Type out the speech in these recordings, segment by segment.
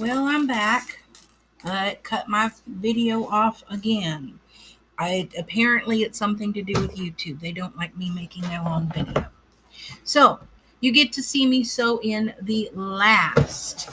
Well, I'm back. It cut my video off again. Apparently it's something to do with YouTube. They don't like me making a long video. So you get to see me sew in the last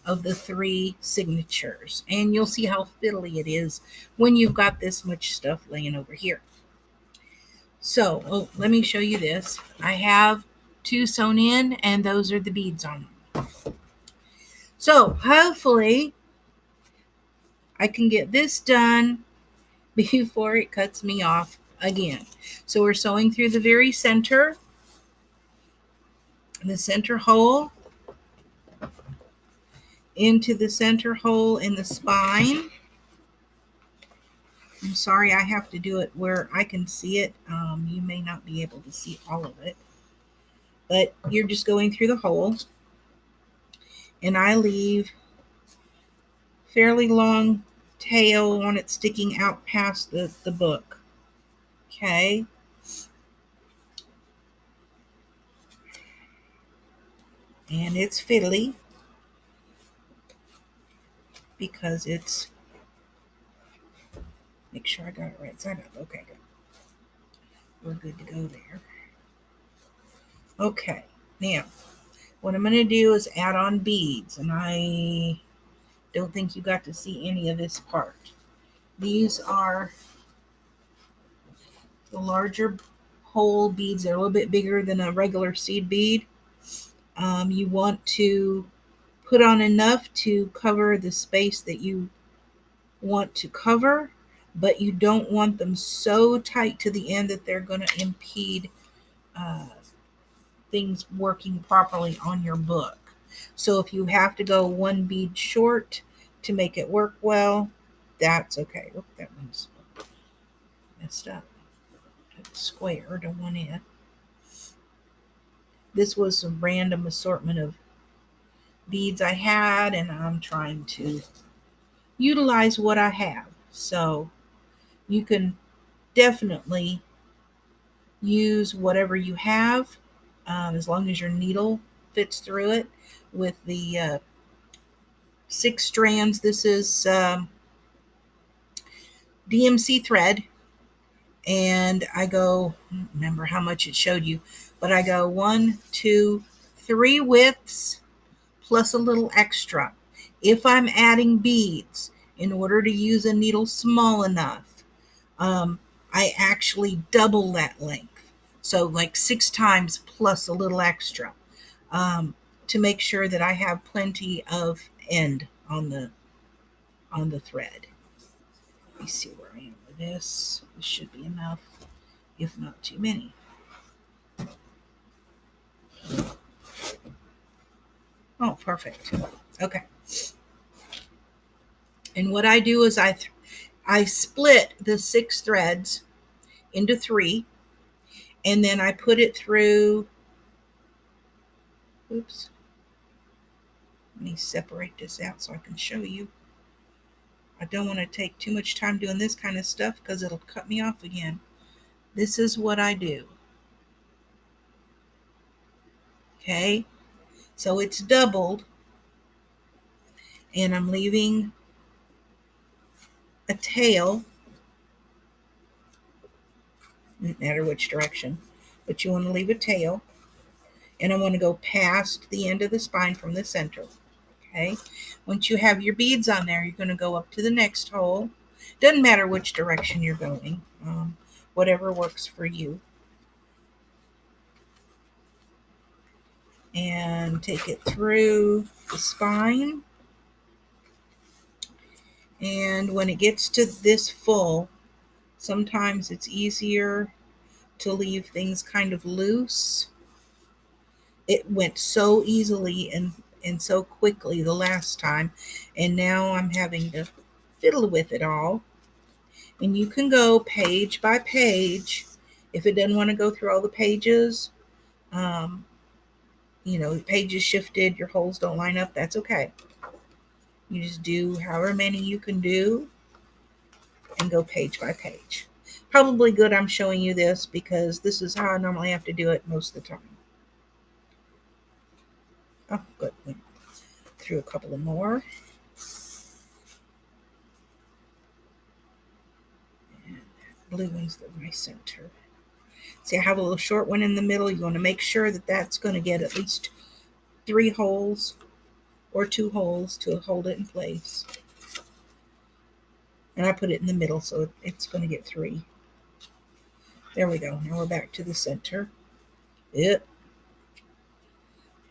of the 3 signatures, and you'll see how fiddly it is when you've got this much stuff laying over here. So, let me show you this. I have 2 sewn in, and those are the beads on them. So hopefully I can get this done before it cuts me off again. So we're sewing through the very center, the center hole, into the center hole in the spine. I'm sorry, I have to do it where I can see it. You may not be able to see all of it, but you're just going through the hole, and I leave fairly long tail on it sticking out past the book. Okay. And it's fiddly because it's, make sure I got it right side up. Okay, good. We're good to go there. Okay, now what I'm going to do is add on beads, and I don't think you got to see any of this part. These are the larger hole beads. They're a little bit bigger than a regular seed bead. You want to put on enough to cover the space that you want to cover, but you don't want them so tight to the end that they're going to impede things working properly on your book. So if you have to go 1 bead short to make it work well, that's okay. Look, that one's messed up. It's square to one end. This was a random assortment of beads I had, and I'm trying to utilize what I have. So you can definitely use whatever you have, as long as your needle fits through it. With the 6 strands, this is DMC thread, and I go, I don't remember how much it showed you, but I go 1, 2, 3 widths plus a little extra. If I'm adding beads, in order to use a needle small enough, I actually double that length. So like 6 times plus a little extra, to make sure that I have plenty of end on the thread. Let me see where I am with this. This should be enough, if not too many. Oh, perfect. Okay. And what I do is I split the 6 threads into 3, and then I put it through, oops, let me separate this out so I can show you. I don't want to take too much time doing this kind of stuff because it'll cut me off again. This is what I do. Okay, so it's doubled, and I'm leaving a tail. Doesn't matter which direction, but you want to leave a tail, and I want to go past the end of the spine from the center. Okay, once you have your beads on there, you're going to go up to the next hole. Doesn't matter which direction you're going, whatever works for you. And take it through the spine. And when it gets to this full, sometimes it's easier to leave things kind of loose. It went so easily and so quickly the last time, and now I'm having to fiddle with it all. And you can go page by page. If it doesn't want to go through all the pages, pages shifted, your holes don't line up, that's okay. You just do however many you can do and go page by page. Probably good I'm showing you this because this is how I normally have to do it most of the time. Oh, good. Through a couple of more. blue one's my center. See, I have a little short one in the middle. You want to make sure that that's going to get at least 3 holes or 2 holes to hold it in place. And I put it in the middle, so it's going to get 3. There we go. Now we're back to the center. Yep.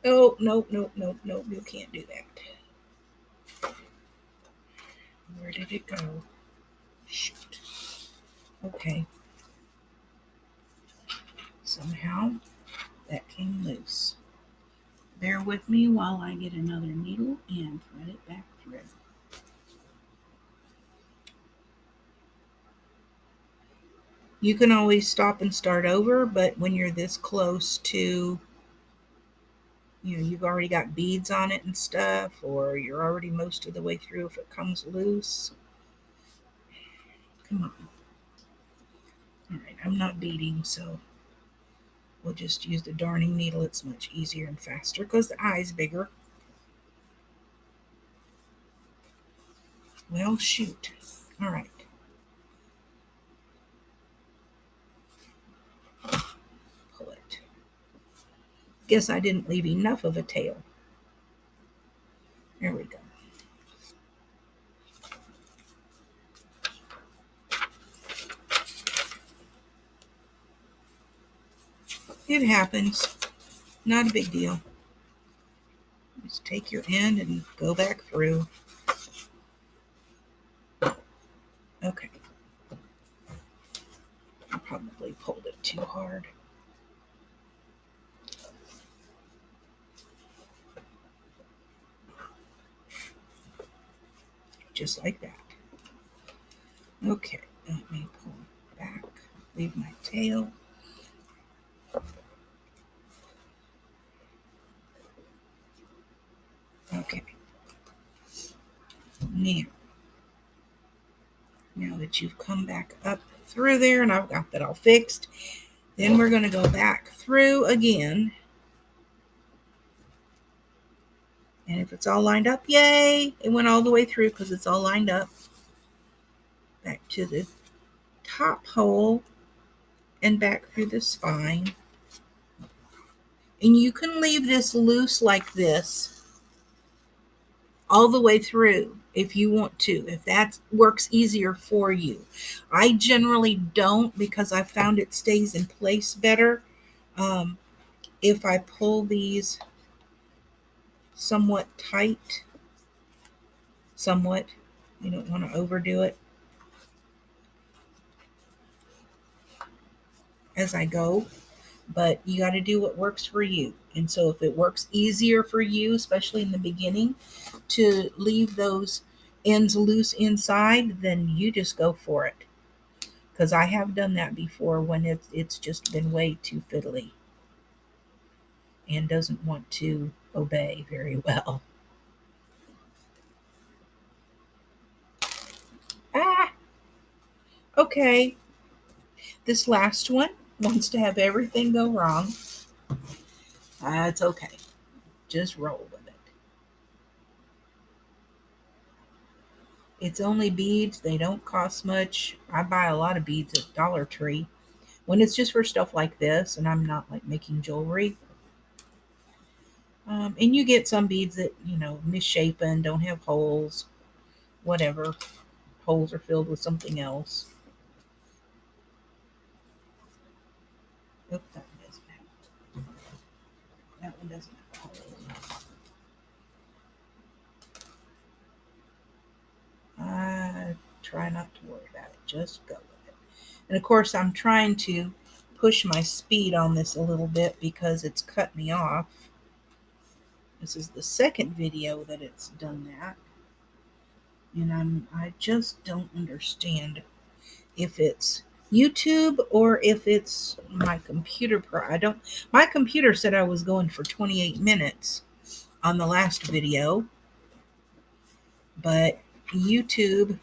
Oh, nope, nope, nope, nope. You can't do that. Where did it go? Shoot. Okay. Somehow that came loose. Bear with me while I get another needle and thread it back through. You can always stop and start over, but when you're this close to, you've already got beads on it and stuff, or you're already most of the way through, if it comes loose, come on. All right, I'm not beading, so we'll just use the darning needle. It's much easier and faster because the eye's bigger. Well, shoot. All right. Pull it. Guess I didn't leave enough of a tail. There we go. It happens. Not a big deal. Just take your end and go back through. Okay. I probably pulled it too hard. Just like that. Okay, let me pull it back. Leave my tail. Okay. Now that you've come back up through there and I've got that all fixed, then we're going to go back through again. And if it's all lined up, yay, it went all the way through because it's all lined up. Back to the top hole and back through the spine. And you can leave this loose like this all the way through if you want to, if that works easier for you. I generally don't because I found it stays in place better if I pull these somewhat tight. Somewhat. You don't want to overdo it as I go, but you got to do what works for you. And so if it works easier for you, especially in the beginning, to leave those ends loose inside, then you just go for it. Because I have done that before when it's just been way too fiddly and doesn't want to obey very well. Ah, okay. This last one wants to have everything go wrong. It's okay. Just roll with it. It's only beads. They don't cost much. I buy a lot of beads at Dollar Tree when it's just for stuff like this and I'm not like making jewelry. And you get some beads that, misshapen, don't have holes, whatever. Holes are filled with something else. Oop, that one doesn't have. That one doesn't have holes. I try not to worry about it. Just go with it. And of course, I'm trying to push my speed on this a little bit because it's cut me off. This is the second video that it's done that. And I just don't understand if it's YouTube or if it's my computer. My computer said I was going for 28 minutes on the last video, but YouTube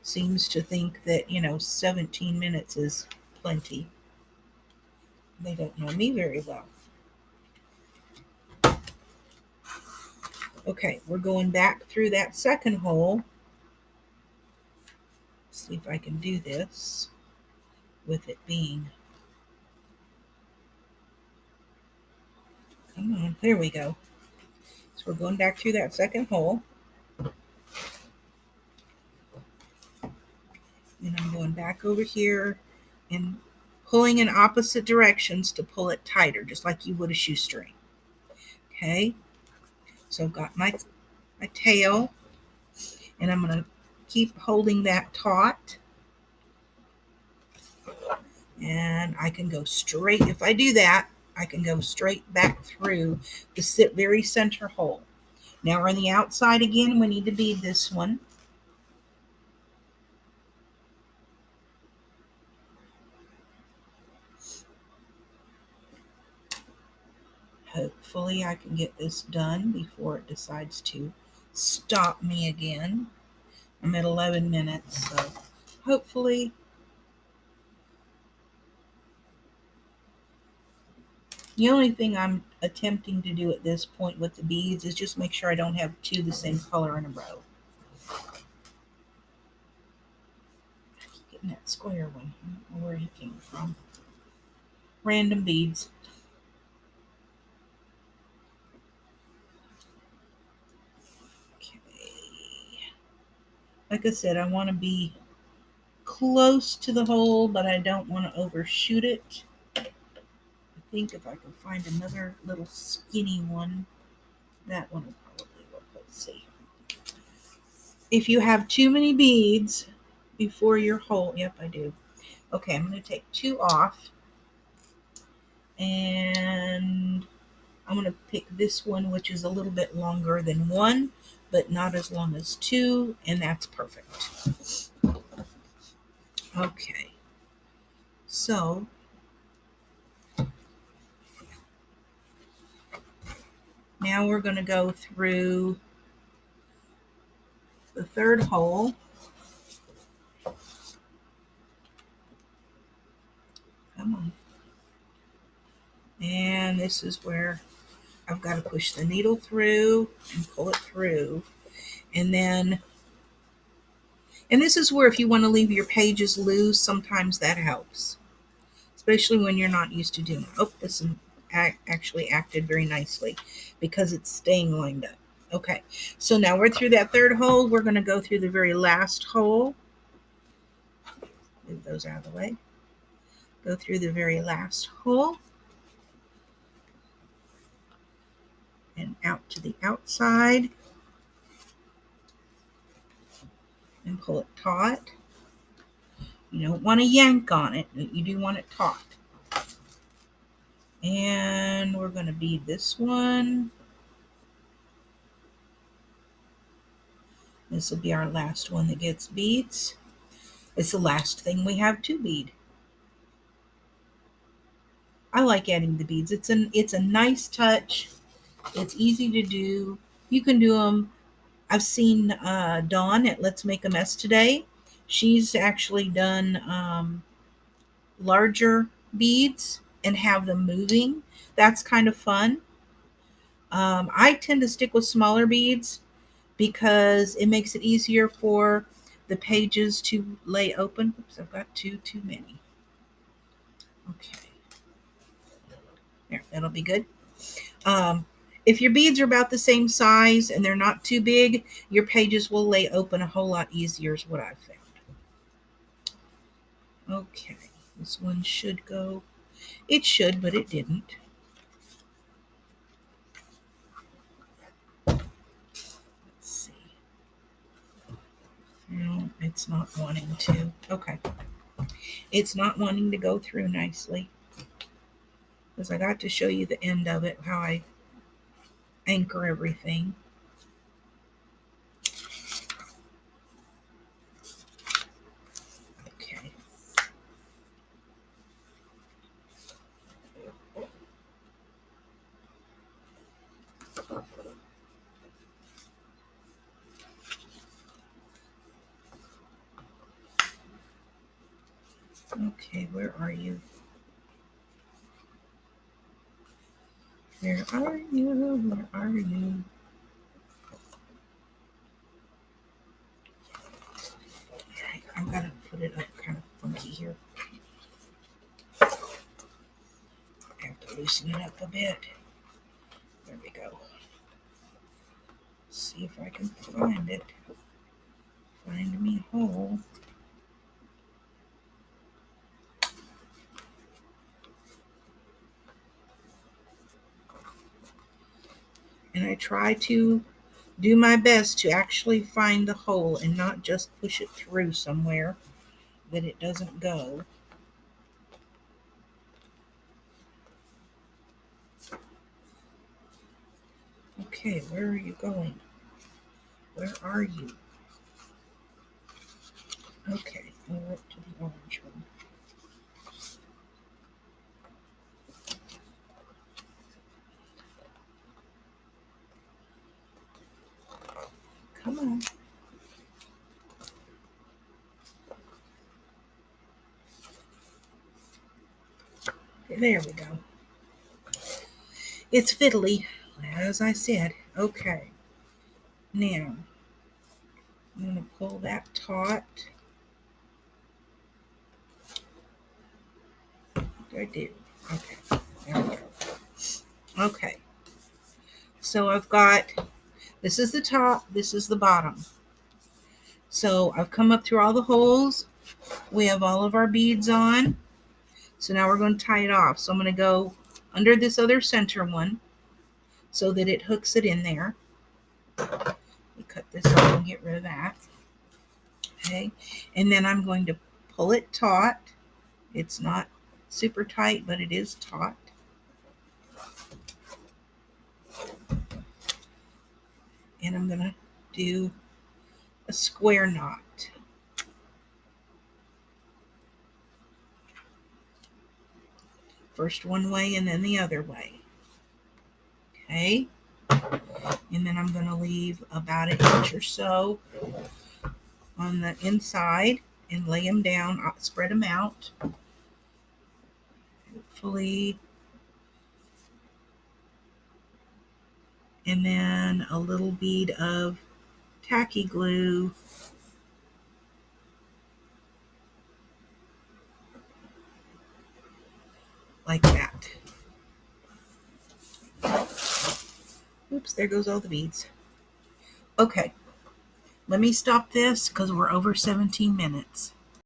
seems to think that, 17 minutes is plenty. They don't know me very well. Okay, we're going back through that second hole. see if I can do this with it being. Come on, there we go. So we're going back through that second hole. And I'm going back over here and pulling in opposite directions to pull it tighter, just like you would a shoestring. Okay, so I've got my tail, and I'm going to keep holding that taut. And I can go straight, if I do that, I can go straight back through the very center hole. Now we're on the outside again. We need to bead this one. Hopefully I can get this done before it decides to stop me again. I'm at 11 minutes, so hopefully. The only thing I'm attempting to do at this point with the beads is just make sure I don't have two the same color in a row. I keep getting that square one. I don't know where he came from. Random beads. Okay. Like I said, I want to be close to the hole, but I don't want to overshoot it. I think if I can find another little skinny one, that one will probably work. Let's see. If you have too many beads before your hole, yep, I do. Okay, I'm going to take two off, and I'm going to pick this one, which is a little bit longer than one, but not as long as two, and that's perfect. Okay, so now we're going to go through the third hole. Come on. And this is where I've got to push the needle through and pull it through. And this is where if you want to leave your pages loose, sometimes that helps. Especially when you're not used to doing it. Oh, this actually acted very nicely because it's staying lined up. Okay, so now we're through that third hole. We're going to go through the very last hole. Move those out of the way. Go through the very last hole. And out to the outside. And pull it taut. You don't want to yank on it. You do want it taut. And we're going to bead this one. This will be our last one that gets beads. It's the last thing we have to bead. I like adding the beads. It's a nice touch. It's easy to do. You can do them. I've seen Dawn at Let's Make a Mess Today. She's actually done larger beads and have them moving. That's kind of fun. I tend to stick with smaller beads because it makes it easier for the pages to lay open. Oops, I've got too many. Okay. There, that'll be good. If your beads are about the same size and they're not too big, your pages will lay open a whole lot easier is what I've found. Okay, this one should go. It should, but it didn't. Let's see. No, it's not wanting to. Okay. It's not wanting to go through nicely. Because I got to show you the end of it, how I anchor everything. Okay. Okay, where are you? Where are you? Where are you? Alright, I'm gonna loosen it up a bit. There we go. Let's see if I can find it. Find me a hole. And I try to do my best to actually find the hole and not just push it through somewhere that it doesn't go. Okay, where are you going? Where are you? Okay, over to the orange one. Come on. There we go. It's fiddly, as I said. Okay. Now, I'm going to pull that taut. What did I do? Okay. There we go. Okay. So I've got, this is the top, this is the bottom. So I've come up through all the holes. We have all of our beads on. So now we're going to tie it off. So I'm going to go under this other center one so that it hooks it in there. We cut this off and get rid of that. Okay. And then I'm going to pull it taut. It's not super tight, but it is taut. And I'm going to do a square knot. First one way and then the other way. Okay. And then I'm going to leave about an inch or so on the inside and lay them down, spread them out. Hopefully. And then a little bead of tacky glue. Like that. Oops, there goes all the beads. Okay, let me stop this because we're over 17 minutes.